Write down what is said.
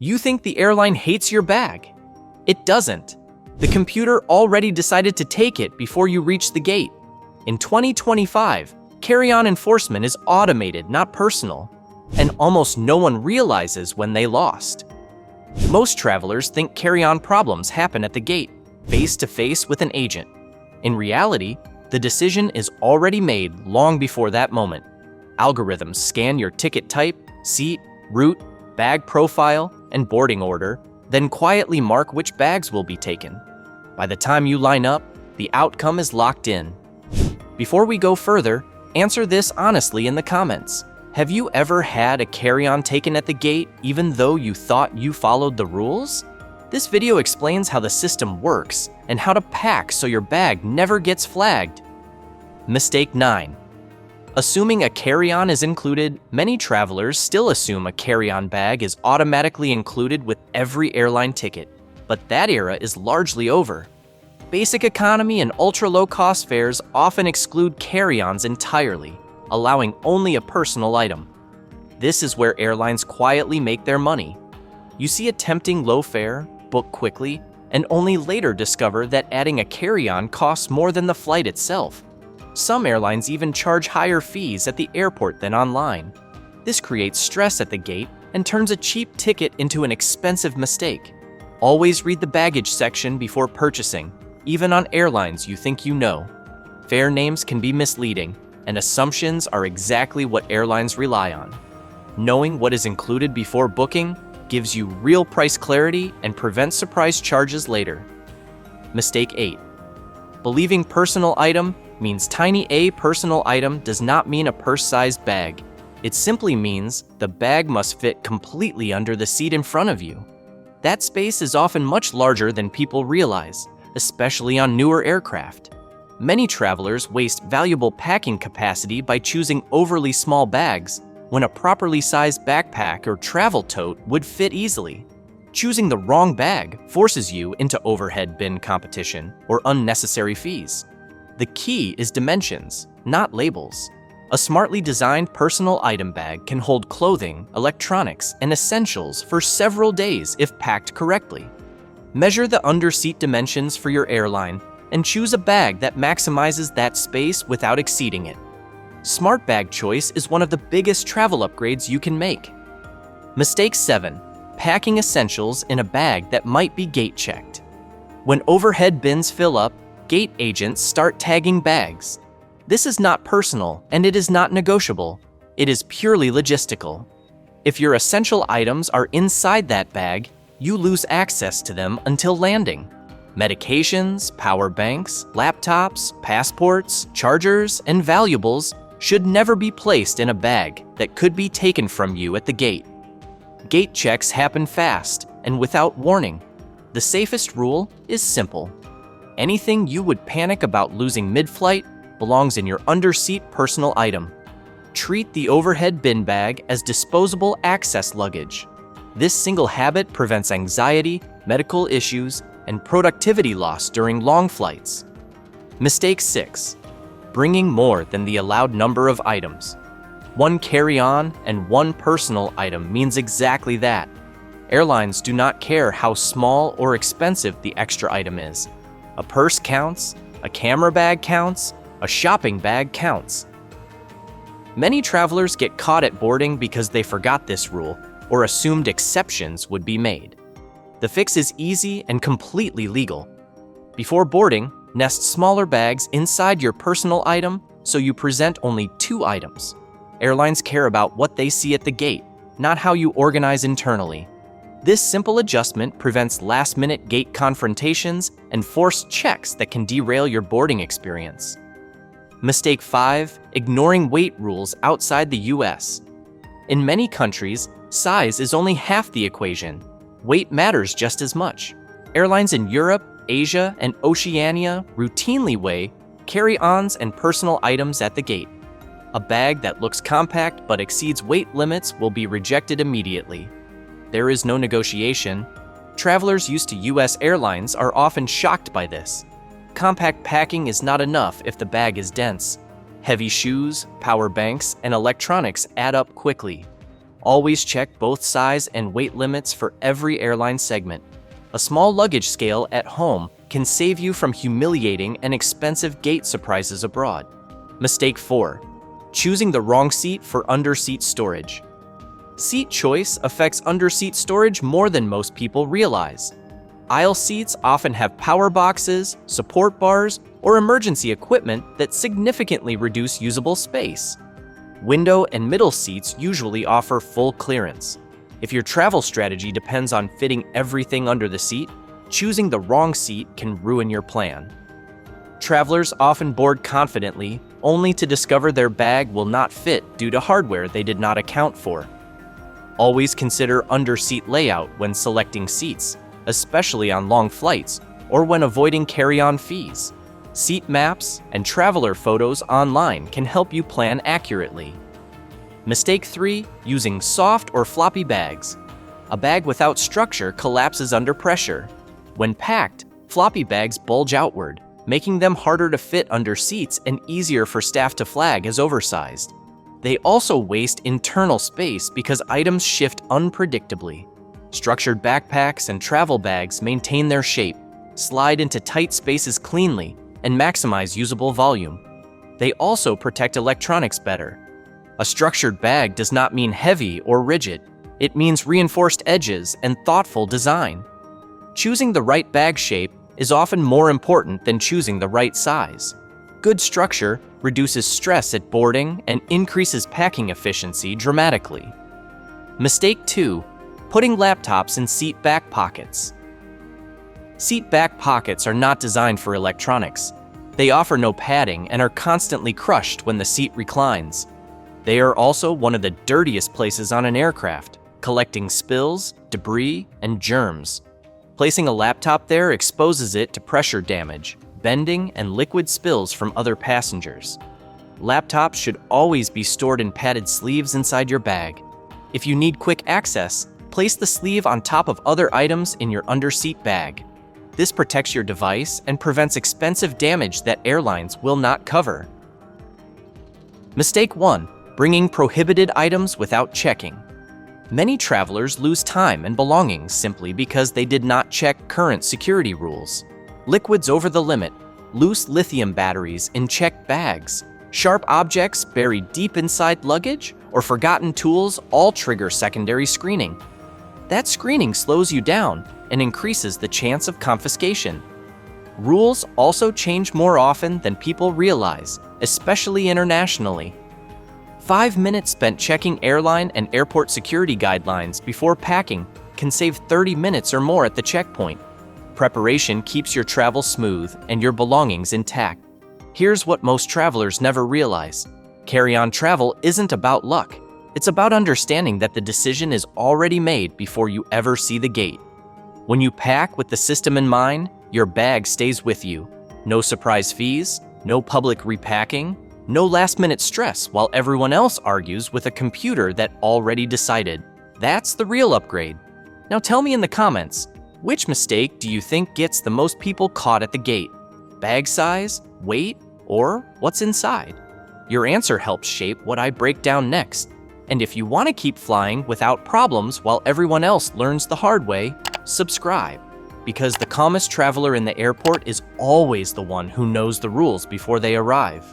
You think the airline hates your bag. It doesn't. The computer already decided to take it before you reach the gate. In 2025, carry-on enforcement is automated, not personal, and almost no one realizes when they lost. Most travelers think carry-on problems happen at the gate, face-to-face with an agent. In reality, the decision is already made long before that moment. Algorithms scan your ticket type, seat, route, bag profile, and boarding order, then quietly mark which bags will be taken. By the time you line up, the outcome is locked in. Before we go further, answer this honestly in the comments. Have you ever had a carry-on taken at the gate even though you thought you followed the rules? This video explains how the system works and how to pack so your bag never gets flagged. Mistake 9. Assuming a carry-on is included, many travelers still assume a carry-on bag is automatically included with every airline ticket, but that era is largely over. Basic economy and ultra-low-cost fares often exclude carry-ons entirely, allowing only a personal item. This is where airlines quietly make their money. You see a tempting low fare, book quickly, and only later discover that adding a carry-on costs more than the flight itself. Some airlines even charge higher fees at the airport than online. This creates stress at the gate and turns a cheap ticket into an expensive mistake. Always read the baggage section before purchasing, even on airlines you think you know. Fare names can be misleading, and assumptions are exactly what airlines rely on. Knowing what is included before booking gives you real price clarity and prevents surprise charges later. Mistake 8. Believing personal item means tiny a personal item does not mean a purse-sized bag. It simply means the bag must fit completely under the seat in front of you. That space is often much larger than people realize, especially on newer aircraft. Many travelers waste valuable packing capacity by choosing overly small bags when a properly sized backpack or travel tote would fit easily. Choosing the wrong bag forces you into overhead bin competition or unnecessary fees. The key is dimensions, not labels. A smartly designed personal item bag can hold clothing, electronics, and essentials for several days if packed correctly. Measure the under-seat dimensions for your airline and choose a bag that maximizes that space without exceeding it. Smart bag choice is one of the biggest travel upgrades you can make. Mistake 7. Packing essentials in a bag that might be gate checked. When overhead bins fill up, gate agents start tagging bags. This is not personal and it is not negotiable. It is purely logistical. If your essential items are inside that bag, you lose access to them until landing. Medications, power banks, laptops, passports, chargers, and valuables should never be placed in a bag that could be taken from you at the gate. Gate checks happen fast and without warning. The safest rule is simple. Anything you would panic about losing mid-flight belongs in your under-seat personal item. Treat the overhead bin bag as disposable access luggage. This single habit prevents anxiety, medical issues, and productivity loss during long flights. Mistake 6. Bringing more than the allowed number of items. One carry-on and one personal item means exactly that. Airlines do not care how small or expensive the extra item is. A purse counts, a camera bag counts, a shopping bag counts. Many travelers get caught at boarding because they forgot this rule or assumed exceptions would be made. The fix is easy and completely legal. Before boarding, nest smaller bags inside your personal item so you present only 2 items. Airlines care about what they see at the gate, not how you organize internally. This simple adjustment prevents last-minute gate confrontations and forced checks that can derail your boarding experience. Mistake 5. Ignoring weight rules outside the US. In many countries, size is only half the equation. Weight matters just as much. Airlines in Europe, Asia, and Oceania routinely weigh carry-ons and personal items at the gate. A bag that looks compact but exceeds weight limits will be rejected immediately. There is no negotiation. Travelers used to US airlines are often shocked by this. Compact packing is not enough if the bag is dense. Heavy shoes, power banks, and electronics add up quickly. Always check both size and weight limits for every airline segment. A small luggage scale at home can save you from humiliating and expensive gate surprises abroad. Mistake 4. Choosing the wrong seat for under-seat storage. Seat choice affects under-seat storage more than most people realize. Aisle seats often have power boxes, support bars, or emergency equipment that significantly reduce usable space. Window and middle seats usually offer full clearance. If your travel strategy depends on fitting everything under the seat, choosing the wrong seat can ruin your plan. Travelers often board confidently, only to discover their bag will not fit due to hardware they did not account for. Always consider under-seat layout when selecting seats, especially on long flights or when avoiding carry-on fees. Seat maps and traveler photos online can help you plan accurately. Mistake 3. Using soft or floppy bags. A bag without structure collapses under pressure. When packed, floppy bags bulge outward, making them harder to fit under seats and easier for staff to flag as oversized. They also waste internal space because items shift unpredictably. Structured backpacks and travel bags maintain their shape, slide into tight spaces cleanly, and maximize usable volume. They also protect electronics better. A structured bag does not mean heavy or rigid. It means reinforced edges and thoughtful design. Choosing the right bag shape is often more important than choosing the right size. Good structure reduces stress at boarding and increases packing efficiency dramatically. Mistake 2. Putting laptops in seat back pockets. Seat back pockets are not designed for electronics. They offer no padding and are constantly crushed when the seat reclines. They are also one of the dirtiest places on an aircraft, collecting spills, debris, and germs. Placing a laptop there exposes it to pressure damage, bending, and liquid spills from other passengers. Laptops should always be stored in padded sleeves inside your bag. If you need quick access, place the sleeve on top of other items in your under-seat bag. This protects your device and prevents expensive damage that airlines will not cover. Mistake 1. Bringing prohibited items without checking. Many travelers lose time and belongings simply because they did not check current security rules. Liquids over the limit, loose lithium batteries in checked bags, sharp objects buried deep inside luggage, or forgotten tools all trigger secondary screening. That screening slows you down and increases the chance of confiscation. Rules also change more often than people realize, especially internationally. 5 minutes spent checking airline and airport security guidelines before packing can save 30 minutes or more at the checkpoint. Preparation keeps your travel smooth and your belongings intact. Here's what most travelers never realize. Carry-on travel isn't about luck. It's about understanding that the decision is already made before you ever see the gate. When you pack with the system in mind, your bag stays with you. No surprise fees, no public repacking, no last-minute stress while everyone else argues with a computer that already decided. That's the real upgrade. Now tell me in the comments, which mistake do you think gets the most people caught at the gate? Bag size, weight, or what's inside? Your answer helps shape what I break down next. And if you want to keep flying without problems while everyone else learns the hard way, subscribe. Because the calmest traveler in the airport is always the one who knows the rules before they arrive.